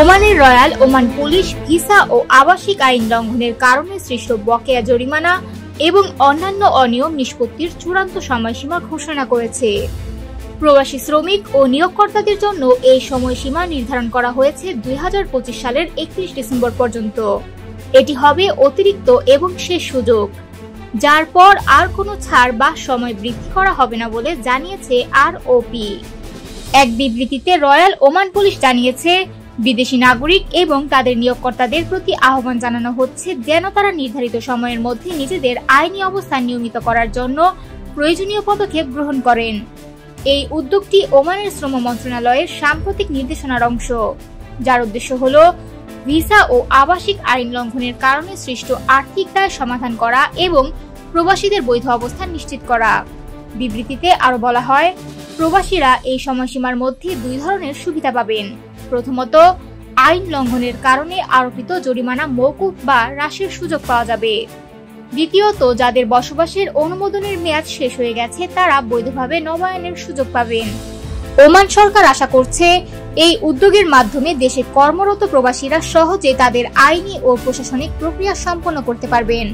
ওমানের royal Oman police visa ও আবাসিক আইন লঙ্ঘনের কারণে সৃষ্ট বকেয়া জরিমানা এবং অন্যান্য অনিয়ম নিষ্পত্তির চূড়ান্ত সময়সীমা ঘোষণা করেছে। প্রবাসী শ্রমিক ও নিয়োগকর্তাদের জন্য এই সময়সীমা নির্ধারণ করা হয়েছে 2025 সালের 31 ডিসেম্বর পর্যন্ত। এটি হবে অতিরিক্ত এবং শেষ সুযোগ, যার পর আর কোনো ছাড় বা সময় বৃদ্ধি করা হবে না বলে জানিয়েছে আরওপি। এক বিবৃতিতে রয়্যাল ওমান পুলিশ জানিয়েছে, বিদেশি নাগরিক এবং তাদের নিয়োগকর্তাদের প্রতি আহ্বান জানানো হচ্ছে যেন তারা নির্ধারিত সময়ের মধ্যে নিজেদের আইনি অবস্থান নিয়মিত করার জন্য প্রয়োজনীয় পদক্ষেপ গ্রহণ করেন। এই উদ্যোগটি ওমানের শ্রম মন্ত্রণালয়ের সাম্প্রতিক নির্দেশনার অংশ, যার উদ্দেশ্য হল ভিসা ও আবাসিক আইন লঙ্ঘনের কারণে সৃষ্ট আর্থিক দায় সমাধান করা এবং প্রবাসীদের বৈধ অবস্থান নিশ্চিত করা। বিবৃতিতে আরো বলা হয়, প্রবাসীরা এই সময়সীমার মধ্যে দুই ধরনের সুবিধা পাবেন। প্রথমত, আইন লঙ্ঘনের কারণে আরোপিত জরিমানা মওকুফ বা হ্রাসের সুযোগ পাওয়া যাবে। দ্বিতীয়ত, যাদের বসবাসের অনুমোদনের মেয়াদ শেষ হয়ে গেছে তারা বৈধভাবে নবায়নের সুযোগ পাবেন। ওমান সরকার আশা করছে এই উদ্যোগের মাধ্যমে দেশে কর্মরত প্রবাসীরা সহজে তাদের আইনি ও প্রশাসনিক প্রক্রিয়া সম্পন্ন করতে পারবেন।